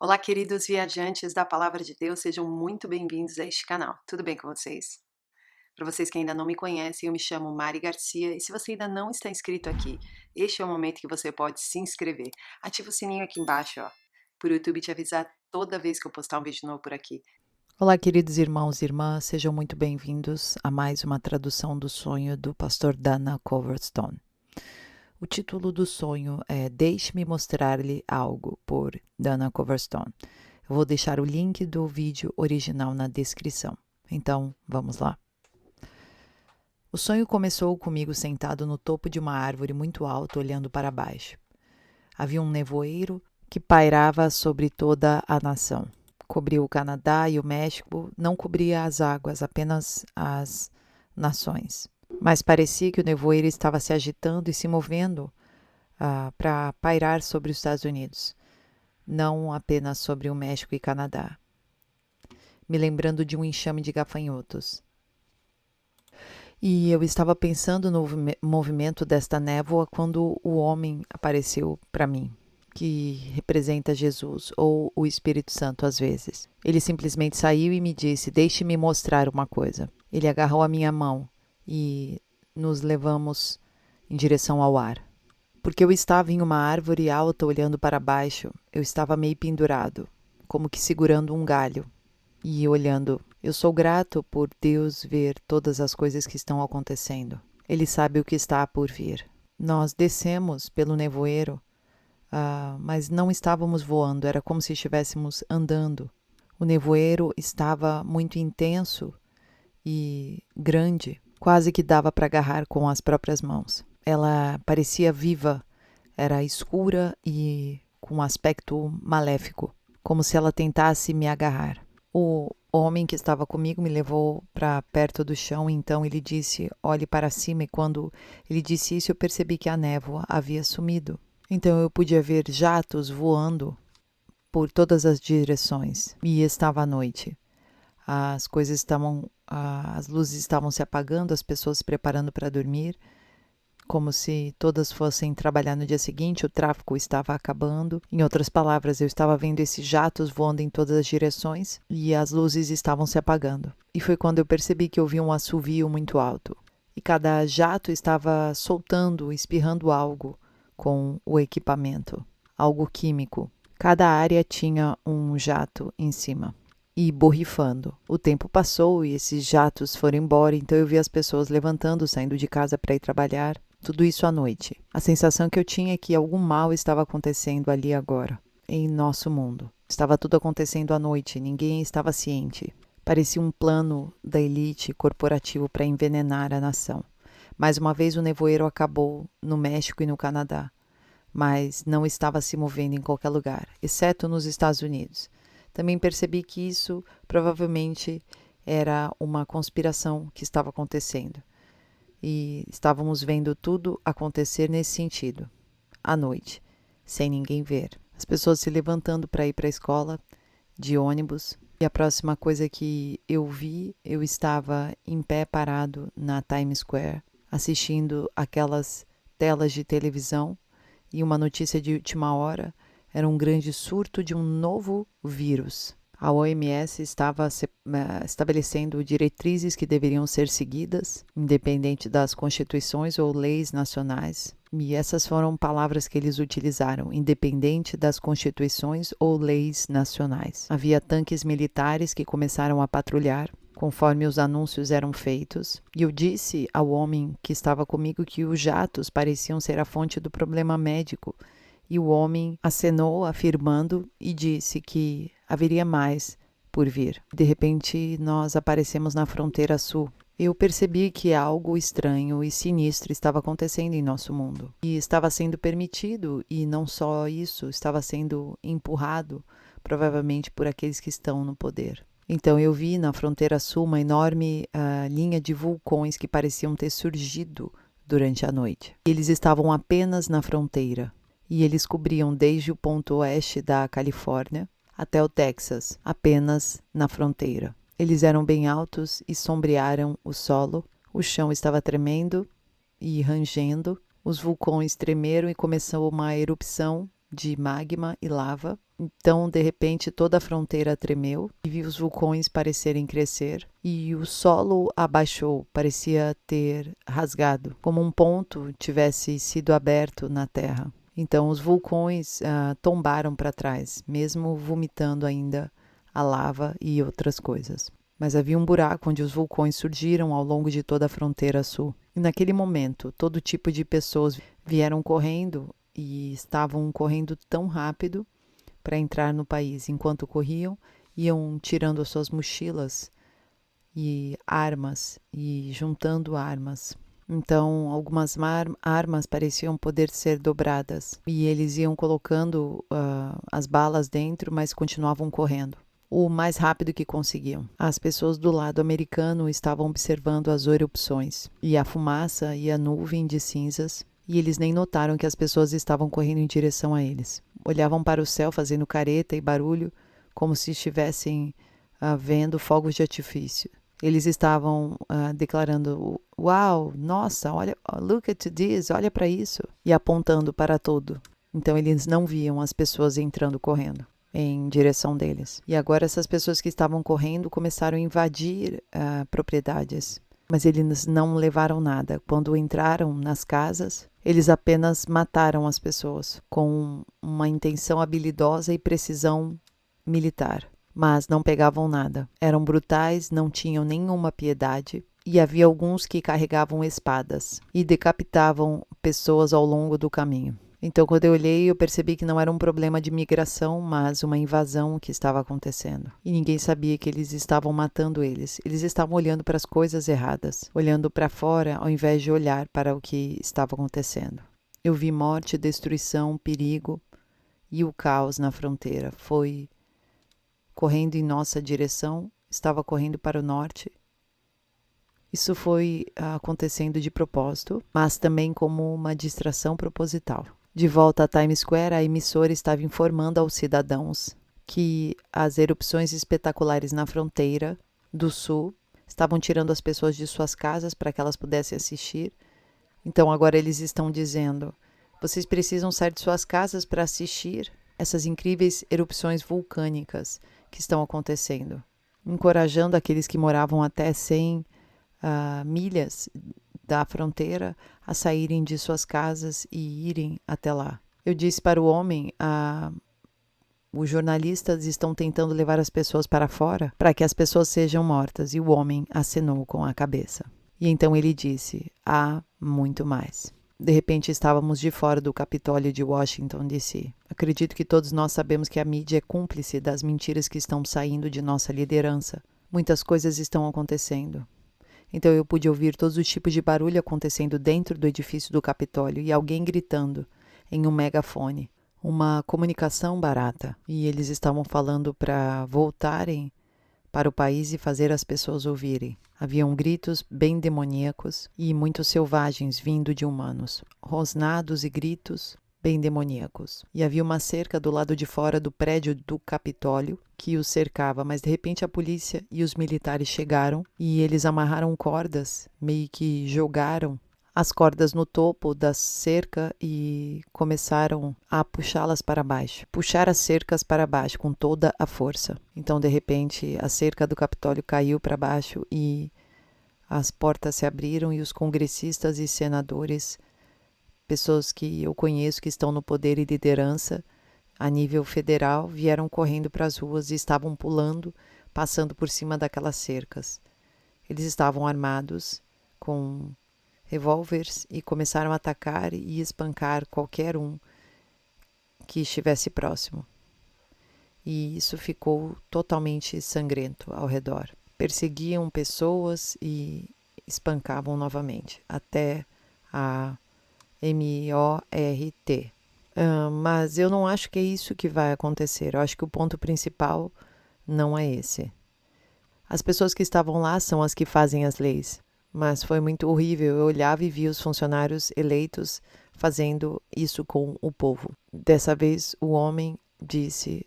Olá, queridos viajantes da Palavra de Deus, sejam muito bem-vindos a este canal. Tudo bem com vocês? Para vocês que ainda não me conhecem, eu me chamo Mari Garcia e se você ainda não está inscrito aqui, este é o momento que você pode se inscrever. Ativa o sininho aqui embaixo, ó, para o YouTube te avisar toda vez que eu postar um vídeo novo por aqui. Olá, queridos irmãos e irmãs, sejam muito bem-vindos a mais uma tradução do sonho do pastor Dana Coverstone. O título do sonho é Deixe-me mostrar-lhe algo, por Dana Coverstone. Eu vou deixar o link do vídeo original na descrição. Então, vamos lá. O sonho começou comigo sentado no topo de uma árvore muito alta, olhando para baixo. Havia um nevoeiro que pairava sobre toda a nação. Cobria o Canadá e o México, não cobria as águas, apenas as nações. Mas parecia que o nevoeiro estava se agitando e se movendo para pairar sobre os Estados Unidos, não apenas sobre o México e Canadá, me lembrando de um enxame de gafanhotos. E eu estava pensando no movimento desta névoa quando o homem apareceu para mim, que representa Jesus ou o Espírito Santo às vezes. Ele simplesmente saiu e me disse: Deixe-me mostrar uma coisa. Ele agarrou a minha mão e nos levamos em direção ao ar. Porque eu estava em uma árvore alta olhando para baixo, eu estava meio pendurado, como que segurando um galho e olhando. Eu sou grato por Deus ver todas as coisas que estão acontecendo. Ele sabe o que está por vir. Nós descemos pelo nevoeiro, mas não estávamos voando, era como se estivéssemos andando. O nevoeiro estava muito intenso e grande, quase que dava para agarrar com as próprias mãos. Ela parecia viva, era escura e com um aspecto maléfico, como se ela tentasse me agarrar. O homem que estava comigo me levou para perto do chão, então ele disse: olhe para cima, e quando ele disse isso, eu percebi que a névoa havia sumido. Então eu podia ver jatos voando por todas as direções, e estava à noite. As luzes estavam se apagando, as pessoas se preparando para dormir, como se todas fossem trabalhar no dia seguinte, o tráfego estava acabando. Em outras palavras, eu estava vendo esses jatos voando em todas as direções e as luzes estavam se apagando. E foi quando eu percebi que ouvi um assovio muito alto. E cada jato estava soltando, espirrando algo com o equipamento, algo químico. Cada área tinha um jato em cima e borrifando. O tempo passou e esses jatos foram embora, então eu vi as pessoas levantando, saindo de casa para ir trabalhar. Tudo isso à noite. A sensação que eu tinha é que algum mal estava acontecendo ali agora, em nosso mundo. Estava tudo acontecendo à noite, ninguém estava ciente. Parecia um plano da elite corporativo para envenenar a nação. Mais uma vez o nevoeiro acabou no México e no Canadá, mas não estava se movendo em qualquer lugar, exceto nos Estados Unidos. Também percebi que isso provavelmente era uma conspiração que estava acontecendo. E estávamos vendo tudo acontecer nesse sentido, à noite, sem ninguém ver. As pessoas se levantando para ir para a escola, de ônibus. E a próxima coisa que eu vi, eu estava em pé parado na Times Square, assistindo aquelas telas de televisão, e uma notícia de última hora era um grande surto de um novo vírus. A OMS estava estabelecendo diretrizes que deveriam ser seguidas, independente das constituições ou leis nacionais. E essas foram palavras que eles utilizaram, independente das constituições ou leis nacionais. Havia tanques militares que começaram a patrulhar conforme os anúncios eram feitos, e eu disse ao homem que estava comigo que os jatos pareciam ser a fonte do problema médico. E o homem acenou, afirmando, e disse que haveria mais por vir. De repente, nós aparecemos na fronteira sul. Eu percebi que algo estranho e sinistro estava acontecendo em nosso mundo. E estava sendo permitido, e não só isso, estava sendo empurrado, provavelmente por aqueles que estão no poder. Então eu vi na fronteira sul uma enorme linha de vulcões que pareciam ter surgido durante a noite. Eles estavam apenas na fronteira. E eles cobriam desde o ponto oeste da Califórnia até o Texas, apenas na fronteira. Eles eram bem altos e sombrearam o solo, o chão estava tremendo e rangendo, os vulcões tremeram e começou uma erupção de magma e lava. Então, de repente, toda a fronteira tremeu e vi os vulcões parecerem crescer e o solo abaixou, parecia ter rasgado, como um ponto tivesse sido aberto na terra. Então, os vulcões tombaram para trás, mesmo vomitando ainda a lava e outras coisas. Mas havia um buraco onde os vulcões surgiram ao longo de toda a fronteira sul. E naquele momento, todo tipo de pessoas vieram correndo e estavam correndo tão rápido para entrar no país. Enquanto corriam, iam tirando as suas mochilas e armas e juntando armas. Então, algumas armas pareciam poder ser dobradas e eles iam colocando as balas dentro, mas continuavam correndo o mais rápido que conseguiam. As pessoas do lado americano estavam observando as erupções e a fumaça e a nuvem de cinzas, e eles nem notaram que as pessoas estavam correndo em direção a eles. Olhavam para o céu fazendo careta e barulho, como se estivessem vendo fogos de artifício. Eles estavam declarando: "Uau, nossa, olha, look at this, olha para isso", e apontando para tudo. Então eles não viam as pessoas entrando correndo em direção deles. E agora essas pessoas que estavam correndo começaram a invadir propriedades. Mas eles não levaram nada. Quando entraram nas casas, eles apenas mataram as pessoas com uma intenção habilidosa e precisão militar. Mas não pegavam nada. Eram brutais, não tinham nenhuma piedade. E havia alguns que carregavam espadas e decapitavam pessoas ao longo do caminho. Então, quando eu olhei, eu percebi que não era um problema de migração, mas uma invasão que estava acontecendo. E ninguém sabia que eles estavam matando eles. Eles estavam olhando para as coisas erradas, olhando para fora ao invés de olhar para o que estava acontecendo. Eu vi morte, destruição, perigo e o caos na fronteira. Foi correndo em nossa direção, estava correndo para o norte. Isso foi acontecendo de propósito, mas também como uma distração proposital. De volta a Times Square, a emissora estava informando aos cidadãos que as erupções espetaculares na fronteira do sul estavam tirando as pessoas de suas casas para que elas pudessem assistir. Então agora eles estão dizendo: vocês precisam sair de suas casas para assistir essas incríveis erupções vulcânicas que estão acontecendo, encorajando aqueles que moravam até 100 milhas da fronteira a saírem de suas casas e irem até lá. Eu disse para o homem: os jornalistas estão tentando levar as pessoas para fora para que as pessoas sejam mortas. E o homem acenou com a cabeça. E então ele disse: há muito mais. De repente estávamos de fora do Capitólio de Washington, D.C. Acredito que todos nós sabemos que a mídia é cúmplice das mentiras que estão saindo de nossa liderança. Muitas coisas estão acontecendo. Então eu pude ouvir todos os tipos de barulho acontecendo dentro do edifício do Capitólio e alguém gritando em um megafone. Uma comunicação barata. E eles estavam falando para voltarem para o país e fazer as pessoas ouvirem. Haviam gritos bem demoníacos e muito selvagens vindo de humanos. Rosnados e gritos bem demoníacos. E havia uma cerca do lado de fora do prédio do Capitólio que os cercava, mas de repente a polícia e os militares chegaram e eles amarraram cordas, meio que jogaram as cordas no topo da cerca e começaram a puxá-las para baixo, puxar as cercas para baixo com toda a força. Então, de repente, a cerca do Capitólio caiu para baixo e as portas se abriram e os congressistas e senadores, pessoas que eu conheço que estão no poder e liderança a nível federal, vieram correndo para as ruas e estavam pulando, passando por cima daquelas cercas. Eles estavam armados com revólveres e começaram a atacar e espancar qualquer um que estivesse próximo. E isso ficou totalmente sangrento ao redor. Perseguiam pessoas e espancavam novamente, até a MORT. Mas eu não acho que é isso que vai acontecer. Eu acho que o ponto principal não é esse. As pessoas que estavam lá são as que fazem as leis. Mas foi muito horrível. Eu olhava e via os funcionários eleitos fazendo isso com o povo. Dessa vez o homem disse: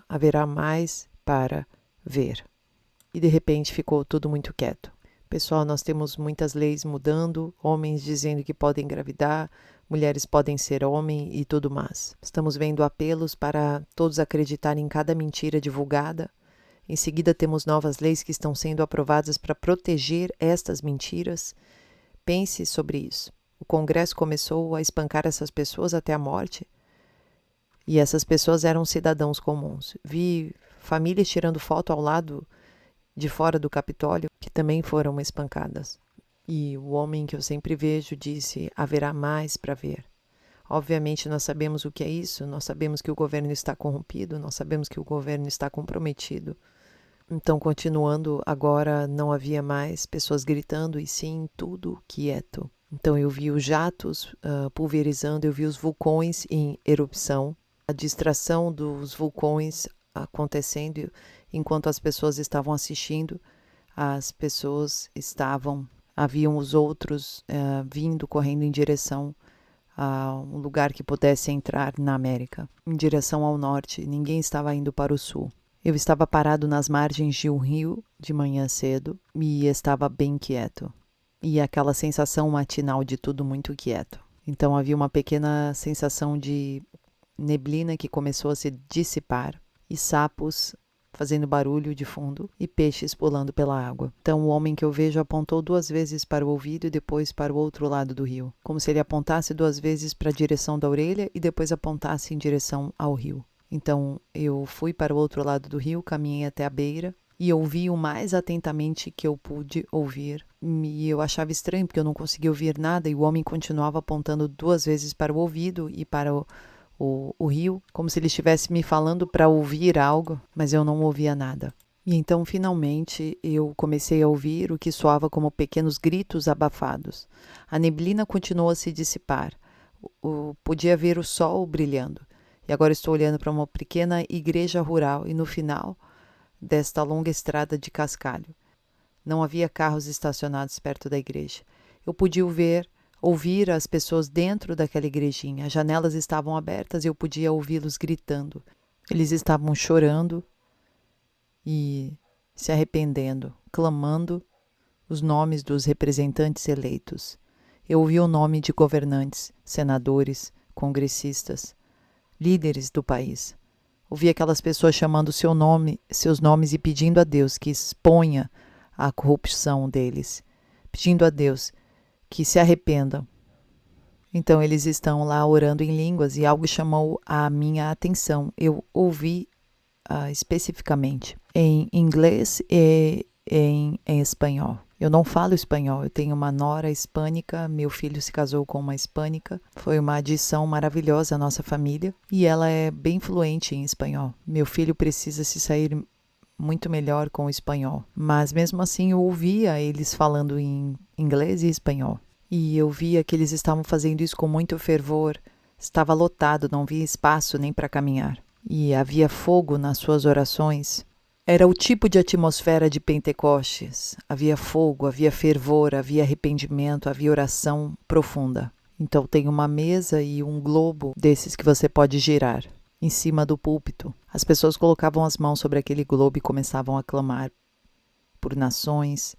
haverá mais para ver. E de repente ficou tudo muito quieto. Pessoal, nós temos muitas leis mudando, homens dizendo que podem engravidar, mulheres podem ser homem e tudo mais. Estamos vendo apelos para todos acreditarem em cada mentira divulgada. Em seguida, temos novas leis que estão sendo aprovadas para proteger estas mentiras. Pense sobre isso. O Congresso começou a espancar essas pessoas até a morte. E essas pessoas eram cidadãos comuns. Vi famílias tirando foto ao lado de fora do Capitólio que também foram espancadas. E o homem que eu sempre vejo disse: haverá mais para ver. Obviamente nós sabemos o que é isso, nós sabemos que o governo está corrompido, nós sabemos que o governo está comprometido. Então, continuando, agora não havia mais pessoas gritando e sim tudo quieto. Então eu vi os jatos pulverizando, eu vi os vulcões em erupção, a distração dos vulcões acontecendo enquanto as pessoas estavam assistindo. As pessoas haviam os outros vindo, correndo em direção a um lugar que pudesse entrar na América, em direção ao norte. Ninguém estava indo para o sul. Eu estava parado nas margens de um rio de manhã cedo e estava bem quieto. E aquela sensação matinal de tudo muito quieto. Então havia uma pequena sensação de neblina que começou a se dissipar e sapos fazendo barulho de fundo e peixes pulando pela água. Então o homem que eu vejo apontou 2 vezes para o ouvido e depois para o outro lado do rio, como se ele apontasse 2 vezes para a direção da orelha e depois apontasse em direção ao rio. Então eu fui para o outro lado do rio, caminhei até a beira e ouvi o mais atentamente que eu pude ouvir. E eu achava estranho porque eu não conseguia ouvir nada e o homem continuava apontando 2 vezes para o ouvido e para o rio, como se ele estivesse me falando para ouvir algo, mas eu não ouvia nada. E então, finalmente, eu comecei a ouvir o que soava como pequenos gritos abafados. A neblina continuou a se dissipar. Podia ver o sol brilhando. E agora estou olhando para uma pequena igreja rural e no final desta longa estrada de cascalho. Não havia carros estacionados perto da igreja. Eu podia ouvir as pessoas dentro daquela igrejinha. As janelas estavam abertas e eu podia ouvi-los gritando. Eles estavam chorando e se arrependendo, clamando os nomes dos representantes eleitos. Eu ouvi o nome de governantes, senadores, congressistas, líderes do país. Ouvi aquelas pessoas chamando seus nomes e pedindo a Deus que exponha a corrupção deles, pedindo a Deus que se arrependam. Então eles estão lá orando em línguas e algo chamou a minha atenção. Eu ouvi especificamente em inglês e em espanhol. Eu não falo espanhol, eu tenho uma nora hispânica, meu filho se casou com uma hispânica. Foi uma adição maravilhosa à nossa família e ela é bem fluente em espanhol. Meu filho precisa se sair muito melhor com o espanhol, mas mesmo assim eu ouvia eles falando em inglês e espanhol. E eu via que eles estavam fazendo isso com muito fervor. Estava lotado, não havia espaço nem para caminhar. E havia fogo nas suas orações. Era o tipo de atmosfera de Pentecostes. Havia fogo, havia fervor, havia arrependimento, havia oração profunda. Então tem uma mesa e um globo desses que você pode girar em cima do púlpito. As pessoas colocavam as mãos sobre aquele globo e começavam a clamar por nações,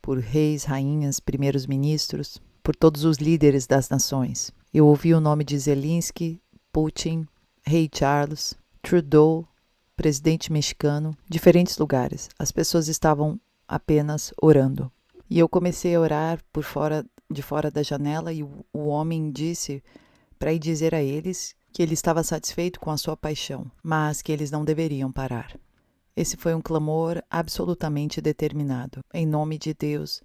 por reis, rainhas, primeiros ministros, por todos os líderes das nações. Eu ouvi o nome de Zelensky, Putin, Rei Charles, Trudeau, presidente mexicano, diferentes lugares. As pessoas estavam apenas orando. E eu comecei a orar de fora da janela e o homem disse para ir dizer a eles que ele estava satisfeito com a sua paixão, mas que eles não deveriam parar. Esse foi um clamor absolutamente determinado, em nome de Deus,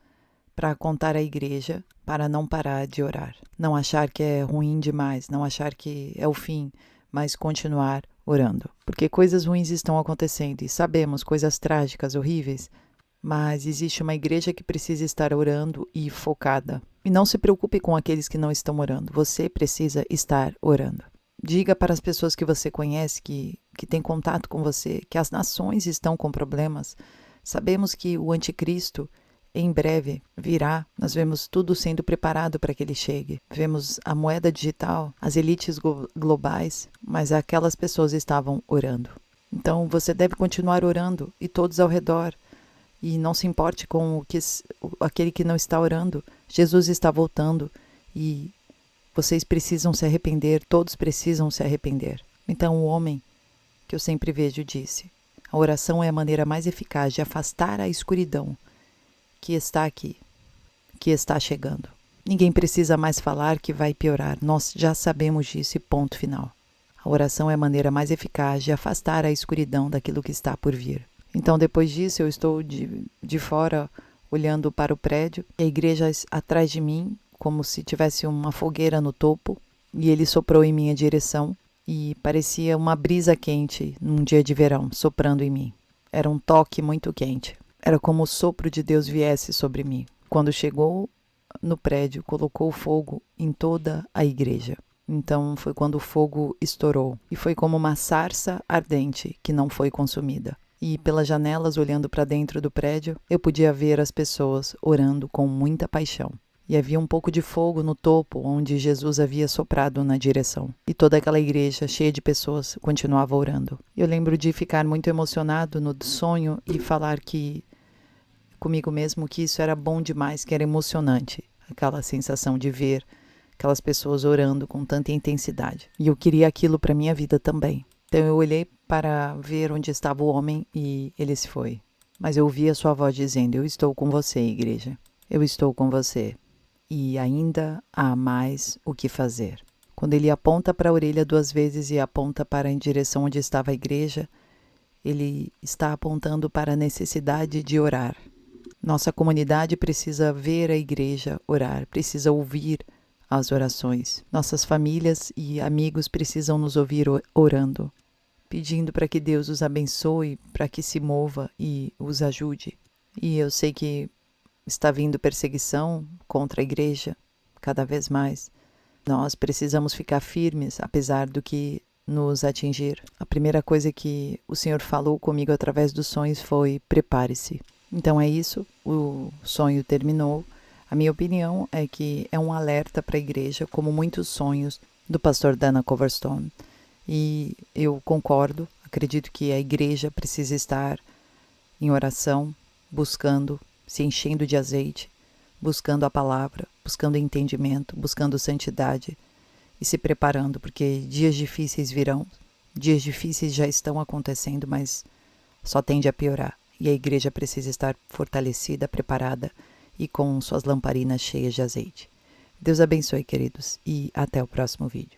para contar à igreja, para não parar de orar. Não achar que é ruim demais, não achar que é o fim, mas continuar orando. Porque coisas ruins estão acontecendo e sabemos, coisas trágicas, horríveis, mas existe uma igreja que precisa estar orando e focada. E não se preocupe com aqueles que não estão orando, você precisa estar orando. Diga para as pessoas que você conhece, que têm contato com você, que as nações estão com problemas. Sabemos que o anticristo em breve virá. Nós vemos tudo sendo preparado para que ele chegue. Vemos a moeda digital, as elites globais, mas aquelas pessoas estavam orando. Então você deve continuar orando e todos ao redor E não se importe com aquele que não está orando. Jesus está voltando e vocês precisam se arrepender, todos precisam se arrepender. Então o homem que eu sempre vejo disse: a oração é a maneira mais eficaz de afastar a escuridão que está aqui, que está chegando. Ninguém precisa mais falar que vai piorar. Nós já sabemos disso e ponto final. A oração é a maneira mais eficaz de afastar a escuridão daquilo que está por vir. Então, depois disso, eu estou de fora olhando para o prédio, e a igreja atrás de mim, como se tivesse uma fogueira no topo, e ele soprou em minha direção, e parecia uma brisa quente num dia de verão, soprando em mim. Era um toque muito quente. Era como o sopro de Deus viesse sobre mim. Quando chegou no prédio, colocou fogo em toda a igreja. Então foi quando o fogo estourou. E foi como uma sarça ardente que não foi consumida. E pelas janelas, olhando para dentro do prédio, eu podia ver as pessoas orando com muita paixão. E havia um pouco de fogo no topo, onde Jesus havia soprado na direção. E toda aquela igreja, cheia de pessoas, continuava orando. Eu lembro de ficar muito emocionado no sonho e falar comigo mesmo que isso era bom demais, que era emocionante. Aquela sensação de ver aquelas pessoas orando com tanta intensidade. E eu queria aquilo para minha vida também. Então eu olhei para ver onde estava o homem e ele se foi. Mas eu ouvi a sua voz dizendo: eu estou com você, igreja. Eu estou com você. E ainda há mais o que fazer. Quando ele aponta para a orelha 2 vezes e aponta para em direção onde estava a igreja, ele está apontando para a necessidade de orar. Nossa comunidade precisa ver a igreja orar, precisa ouvir as orações. Nossas famílias e amigos precisam nos ouvir orando, pedindo para que Deus os abençoe, para que se mova e os ajude. E eu sei que está vindo perseguição contra a igreja, cada vez mais. Nós precisamos ficar firmes, apesar do que nos atingir. A primeira coisa que o Senhor falou comigo através dos sonhos foi: prepare-se. Então é isso, o sonho terminou. A minha opinião é que é um alerta para a igreja, como muitos sonhos do pastor Dana Coverstone. E eu concordo, acredito que a igreja precisa estar em oração, buscando, se enchendo de azeite, buscando a palavra, buscando entendimento, buscando santidade e se preparando, porque dias difíceis virão, dias difíceis já estão acontecendo, mas só tende a piorar. E a igreja precisa estar fortalecida, preparada e com suas lamparinas cheias de azeite. Deus abençoe, queridos, e até o próximo vídeo.